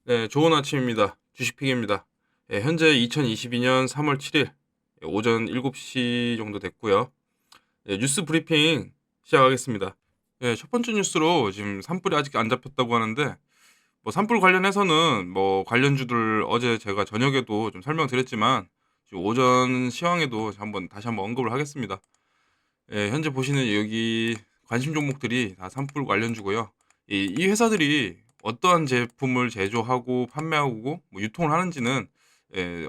네, 좋은 아침입니다. 주식픽입니다. 현재 2022년 3월 7일 오전 7시 정도 됐고요. 뉴스 브리핑 시작하겠습니다. 첫 번째 뉴스로 지금 산불이 아직 안 잡혔다고 하는데 뭐 산불 관련해서는 뭐 관련주들 어제 제가 저녁에도 좀 설명드렸지만 지금 오전 시황에도 다시 한번 언급을 하겠습니다. 현재 보시는 여기 관심 종목들이 다 산불 관련주고요. 이 회사들이 어떠한 제품을 제조하고 판매하고 뭐 유통을 하는지는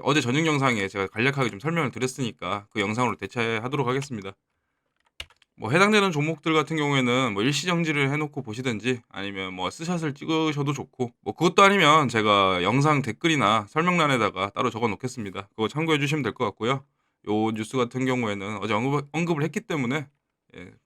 어제 저녁 영상에 제가 간략하게 좀 설명을 드렸으니까 그 영상으로 대체하도록 하겠습니다. 뭐 해당되는 종목들 같은 경우에는 뭐 일시정지를 해놓고 보시든지 아니면 뭐 스샷을 찍으셔도 좋고 뭐 그것도 아니면 제가 영상 댓글이나 설명란에다가 따로 적어 놓겠습니다. 그거 참고해 주시면 될 것 같고요. 요 뉴스 같은 경우에는 어제 언급을 했기 때문에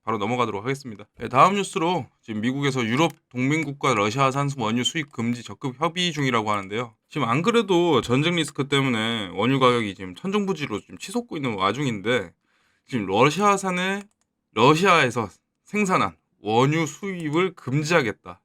바로 넘어가도록 하겠습니다. 다음 뉴스로 지금 미국에서 유럽 동맹국가 러시아산 원유 수입 금지 적극 협의 중이라고 하는데요. 지금 안 그래도 전쟁 리스크 때문에 원유 가격이 지금 천정부지로 좀 치솟고 있는 와중인데 지금 러시아에서 생산한 원유 수입을 금지하겠다.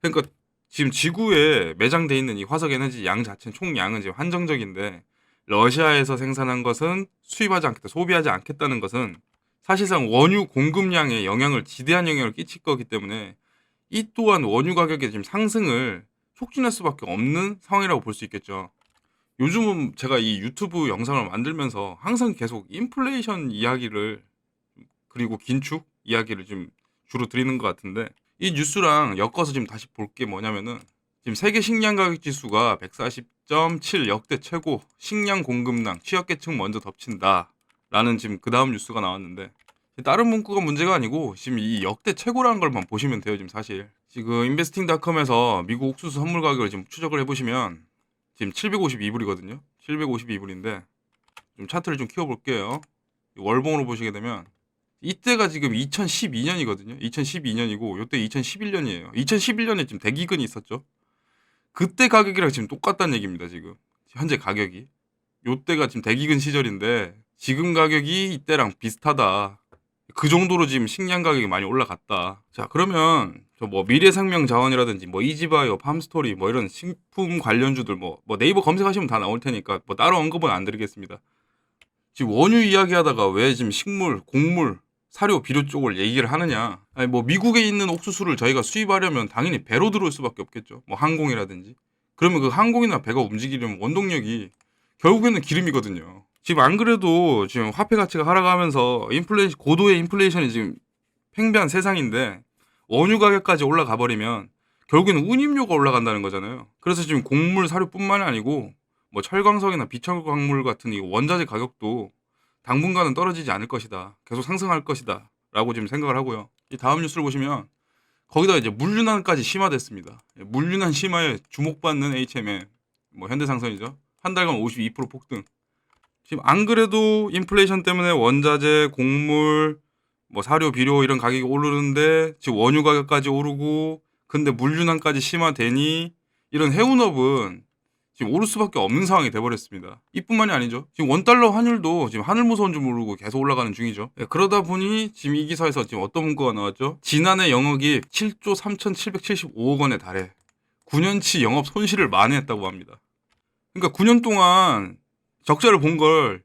그러니까 지금 지구에 매장돼 있는 이 화석 에너지 양 자체는 총량은 지금 한정적인데 러시아에서 생산한 것은 수입하지 않겠다, 소비하지 않겠다는 것은 사실상 원유 공급량에 지대한 영향을 끼칠 거기 때문에 이 또한 원유 가격의 지금 상승을 촉진할 수밖에 없는 상황이라고 볼 수 있겠죠. 요즘은 제가 이 유튜브 영상을 만들면서 항상 계속 인플레이션 이야기를 그리고 긴축 이야기를 좀 주로 드리는 것 같은데 이 뉴스랑 엮어서 지금 다시 볼 게 뭐냐면은 지금 세계 식량 가격 지수가 140.7 역대 최고 식량 공급량 취약계층 먼저 덮친다라는 지금 그 다음 뉴스가 나왔는데 다른 문구가 문제가 아니고 지금 이 역대 최고라는 걸만 보시면 돼요. 지금 사실 지금 인베스팅닷컴에서 미국 옥수수 선물 가격을 지금 추적을 해보시면 지금 752불이거든요. 752불인데 좀 차트를 좀 키워볼게요. 월봉으로 보시게 되면 이때가 지금 2012년이거든요. 2012년이고 요때 2011년이에요. 2011년에 지금 대기근이 있었죠. 그때 가격이랑 지금 똑같다는 얘기입니다. 지금 현재 가격이 요때가 지금 대기근 시절인데 지금 가격이 이때랑 비슷하다. 그 정도로 지금 식량 가격이 많이 올라갔다. 자, 그러면 저 뭐 미래생명 자원이라든지 뭐 이지바이오, 팜스토리 뭐 이런 식품 관련주들 뭐 네이버 검색하시면 다 나올 테니까 뭐 따로 언급은 안 드리겠습니다. 지금 원유 이야기하다가 왜 지금 식물, 곡물, 사료, 비료 쪽을 얘기를 하느냐? 아니 뭐 미국에 있는 옥수수를 저희가 수입하려면 당연히 배로 들어올 수밖에 없겠죠. 뭐 항공이라든지. 그러면 그 항공이나 배가 움직이려면 원동력이 결국에는 기름이거든요. 지금 안 그래도 지금 화폐 가치가 하락하면서 고도의 인플레이션이 지금 팽배한 세상인데 원유 가격까지 올라가 버리면 결국에는 운임료가 올라간다는 거잖아요. 그래서 지금 곡물 사료뿐만이 아니고 뭐 철광석이나 비철광물 같은 이 원자재 가격도 당분간은 떨어지지 않을 것이다. 계속 상승할 것이다. 라고 지금 생각을 하고요. 이 다음 뉴스를 보시면 거기다 이제 물류난까지 심화됐습니다. 물류난 심화에 주목받는 HMM, 뭐 현대상선이죠. 한 달간 52% 폭등. 지금 안 그래도 인플레이션 때문에 원자재, 곡물, 뭐 사료, 비료 이런 가격이 오르는데 지금 원유 가격까지 오르고 근데 물류난까지 심화되니 이런 해운업은 지금 오를 수밖에 없는 상황이 돼버렸습니다. 이뿐만이 아니죠. 지금 원달러 환율도 지금 하늘 무서운 줄 모르고 계속 올라가는 중이죠. 그러다 보니 지금 이 기사에서 지금 어떤 문구가 나왔죠? 지난해 영업이익 7조 3,775억 원에 달해 9년치 영업 손실을 만회했다고 합니다. 그러니까 9년 동안 적자를 본 걸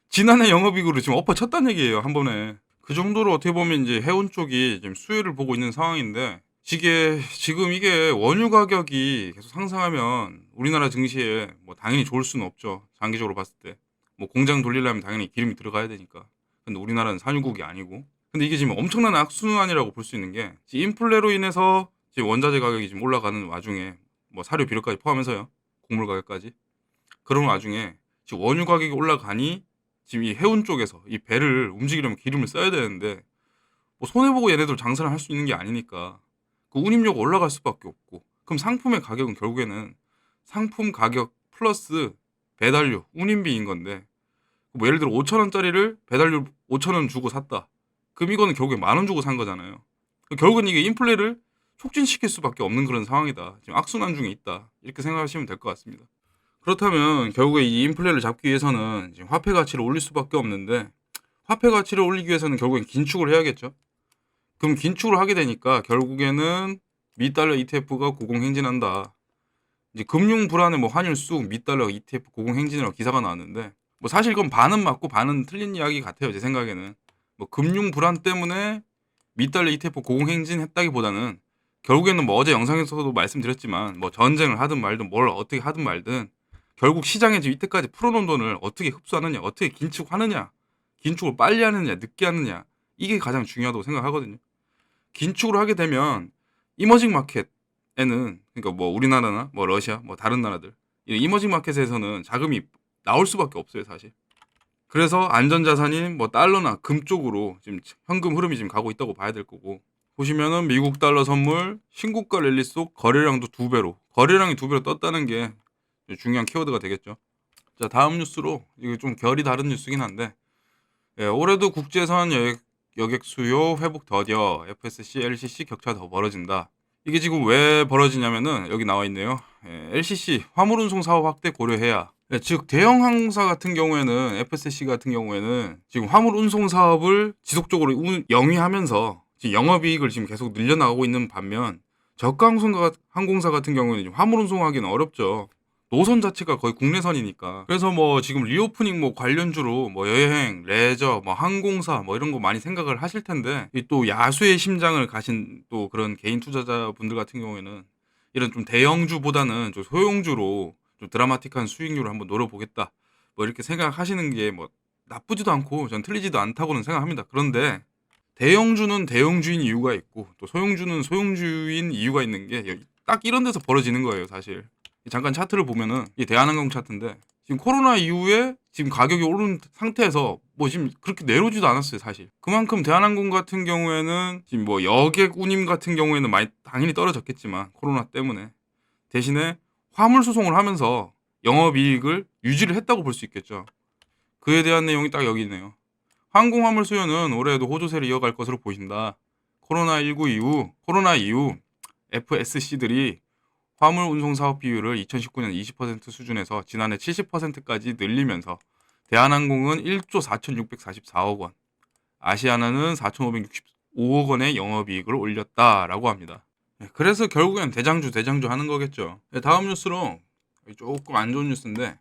지난해 영업이익으로 지금 엎어쳤다는 얘기예요, 한 번에. 그 정도로 어떻게 보면 이제 해운 쪽이 지금 수혜를 보고 있는 상황인데 지금 이게 원유 가격이 계속 상승하면 우리나라 증시에 뭐 당연히 좋을 수는 없죠. 장기적으로 봤을 때. 뭐 공장 돌리려면 당연히 기름이 들어가야 되니까. 근데 우리나라는 산유국이 아니고. 근데 이게 지금 엄청난 악순환이라고 볼 수 있는 게 지금 인플레로 인해서 지금 원자재 가격이 지금 올라가는 와중에 뭐 사료 비료까지 포함해서요. 곡물 가격까지. 그런 와중에 지금 원유 가격이 올라가니 지금 이 해운 쪽에서 이 배를 움직이려면 기름을 써야 되는데 뭐 손해보고 얘네들 장사를 할 수 있는 게 아니니까 그 운임료가 올라갈 수밖에 없고 그럼 상품의 가격은 결국에는 상품 가격 플러스 배달료, 운임비인 건데 뭐 예를 들어 5천 원짜리를 배달료 5천 원 주고 샀다. 그럼 이거는 결국에 만 원 주고 산 거잖아요. 결국은 이게 인플레를 촉진시킬 수밖에 없는 그런 상황이다. 지금 악순환 중에 있다. 이렇게 생각하시면 될 것 같습니다. 그렇다면 결국에 이 인플레를 잡기 위해서는 지금 화폐 가치를 올릴 수밖에 없는데 화폐 가치를 올리기 위해서는 결국엔 긴축을 해야겠죠. 그럼 긴축을 하게 되니까 결국에는 미달러 ETF가 고공행진한다. 이제 금융 불안에 뭐 환율 쑥, 미달러, ETF 고공행진이라고 기사가 나왔는데 뭐 사실 이건 반은 맞고 반은 틀린 이야기 같아요. 제 생각에는. 뭐 금융 불안 때문에 미달러 ETF 고공행진했다기보다는 결국에는 뭐 어제 영상에서도 말씀드렸지만 뭐 전쟁을 하든 말든 뭘 어떻게 하든 말든 결국 시장에 지금 이때까지 풀어놓은 돈을 어떻게 흡수하느냐, 어떻게 긴축하느냐, 긴축을 빨리 하느냐, 늦게 하느냐 이게 가장 중요하다고 생각하거든요. 긴축을 하게 되면 이머징 마켓에는 그러니까 뭐 우리나라나 뭐 러시아 뭐 다른 나라들 이머징 마켓에서는 자금이 나올 수밖에 없어요 사실. 그래서 안전자산인 뭐 달러나 금 쪽으로 지금 현금 흐름이 지금 가고 있다고 봐야 될 거고 보시면은 미국 달러 선물 신고가 랠리 속 거래량도 2배로 거래량이 2배로 떴다는 게 중요한 키워드가 되겠죠. 자 다음 뉴스로 이게 좀 결이 다른 뉴스긴 한데 올해도 국제선 여객 수요 회복 더뎌 FSC, LCC 격차 더 벌어진다. 이게 지금 왜 벌어지냐면은 여기 나와 있네요. LCC 화물운송 사업 확대 고려해야. 즉 대형 항공사 같은 경우에는 FSC 같은 경우에는 지금 화물운송 사업을 지속적으로 영위하면서 지금 영업이익을 지금 계속 늘려나가고 있는 반면 저가 항공사 같은 경우에는 지금 화물운송하기는 어렵죠. 노선 자체가 거의 국내선이니까. 그래서 뭐 지금 리오프닝 뭐 관련주로 뭐 여행, 레저, 뭐 항공사 뭐 이런 거 많이 생각을 하실 텐데 이 또 야수의 심장을 가신 또 그런 개인 투자자분들 같은 경우에는 이런 좀 대형주보다는 좀 소형주로 좀 드라마틱한 수익률을 한번 노려보겠다. 뭐 이렇게 생각하시는 게 뭐 나쁘지도 않고 전 틀리지도 않다고는 생각합니다. 그런데 대형주는 대형주인 이유가 있고 또 소형주는 소형주인 이유가 있는 게 딱 이런 데서 벌어지는 거예요, 사실. 잠깐 차트를 보면은 이게 대한항공 차트인데 지금 코로나 이후에 지금 가격이 오른 상태에서 뭐 지금 그렇게 내려오지도 않았어요 사실. 그만큼 대한항공 같은 경우에는 지금 뭐 여객 운임 같은 경우에는 많이 당연히 떨어졌겠지만 코로나 때문에 대신에 화물 수송을 하면서 영업이익을 유지를 했다고 볼 수 있겠죠. 그에 대한 내용이 딱 여기 있네요. 항공 화물 수요는 올해에도 호조세를 이어갈 것으로 보인다. 코로나 이후 FSC들이 화물 운송 사업 비율을 2019년 20% 수준에서 지난해 70%까지 늘리면서 대한항공은 1조 4,644억 원, 아시아나는 4,565억 원의 영업이익을 올렸다라고 합니다. 그래서 결국엔 대장주 하는 거겠죠. 다음 뉴스로 조금 안 좋은 뉴스인데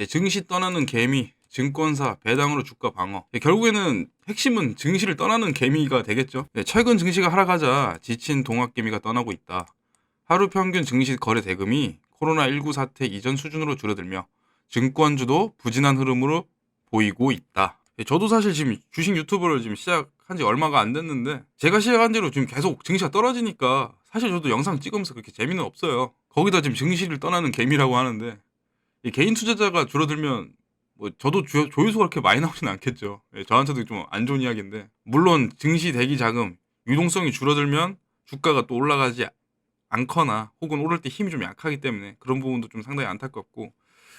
증시 떠나는 개미, 증권사 배당으로 주가 방어. 결국에는 핵심은 증시를 떠나는 개미가 되겠죠. 최근 증시가 하락하자 지친 동학개미가 떠나고 있다. 하루 평균 증시 거래 대금이 코로나19 사태 이전 수준으로 줄어들며 증권주도 부진한 흐름으로 보이고 있다. 저도 사실 지금 주식 유튜브를 지금 시작한 지 얼마가 안 됐는데 제가 시작한 뒤로 지금 계속 증시가 떨어지니까 사실 저도 영상 찍으면서 그렇게 재미는 없어요. 거기다 지금 증시를 떠나는 개미라고 하는데 이 개인 투자자가 줄어들면 뭐 저도 조회수가 그렇게 많이 나오진 않겠죠. 저한테도 좀 안 좋은 이야기인데 물론 증시 대기 자금 유동성이 줄어들면 주가가 또 올라가지 않거나 혹은 오를 때 힘이 좀 약하기 때문에 그런 부분도 좀 상당히 안타깝고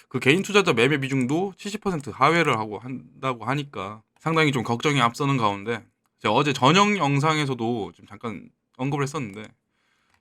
그 개인 투자자 매매 비중도 70% 하회를 하고 한다고 하니까 상당히 좀 걱정이 앞서는 가운데 제가 어제 저녁 영상에서도 좀 잠깐 언급을 했었는데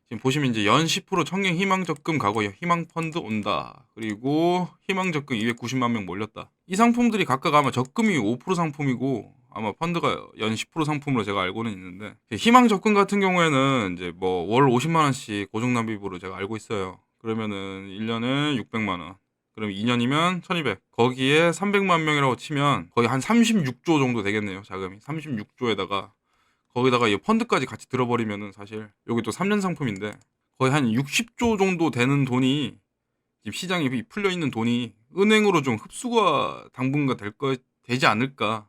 지금 보시면 이제 연 10% 청년 희망 적금 과거 희망 펀드 온다. 그리고 희망 적금 290만 명 몰렸다. 이 상품들이 각각 아마 적금이 5% 상품이고 아마 펀드가 연 10% 상품으로 제가 알고는 있는데 희망 적금 같은 경우에는 이제 뭐 월 50만 원씩 고정 납입으로 제가 알고 있어요. 그러면은 1년에 600만 원. 그럼 2년이면 1200. 거기에 300만 명이라고 치면 거의 한 36조 정도 되겠네요. 자금이. 36조에다가 거기다가 이 펀드까지 같이 들어버리면은 사실 여기 또 3년 상품인데 거의 한 60조 정도 되는 돈이 지금 시장에 풀려 있는 돈이 은행으로 좀 흡수가 당분간 되지 않을까.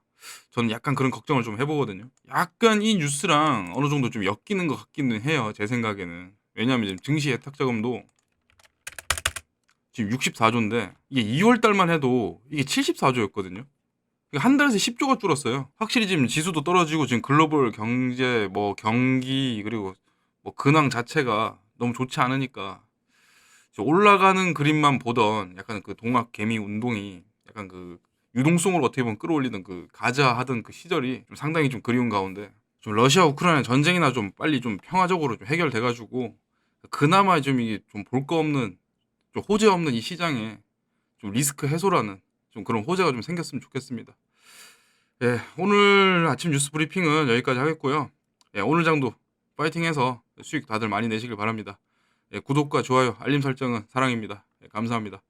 저는 약간 그런 걱정을 좀 해보거든요. 약간 이 뉴스랑 어느 정도 좀 엮이는 것 같기는 해요. 제 생각에는. 왜냐하면 지금 증시 예탁자금도 지금 64조인데 이게 2월 달만 해도 이게 74조였거든요. 한 달에서 10조가 줄었어요. 확실히 지금 지수도 떨어지고 지금 글로벌 경제 뭐 경기 그리고 뭐 근황 자체가 너무 좋지 않으니까 올라가는 그림만 보던 약간 그 동학 개미 운동이 약간 그 유동성을 어떻게 보면 끌어올리던 그 가자 하던 그 시절이 좀 상당히 좀 그리운 가운데 좀 러시아 우크라이나 전쟁이나 좀 빨리 좀 평화적으로 좀 해결돼 가지고 그나마 좀 이게 좀 볼 거 없는 좀 호재 없는 이 시장에 좀 리스크 해소라는 좀 그런 호재가 좀 생겼으면 좋겠습니다. 예, 오늘 아침 뉴스 브리핑은 여기까지 하겠고요. 예, 오늘 장도 파이팅해서 수익 다들 많이 내시길 바랍니다. 예, 구독과 좋아요, 알림 설정은 사랑입니다. 예, 감사합니다.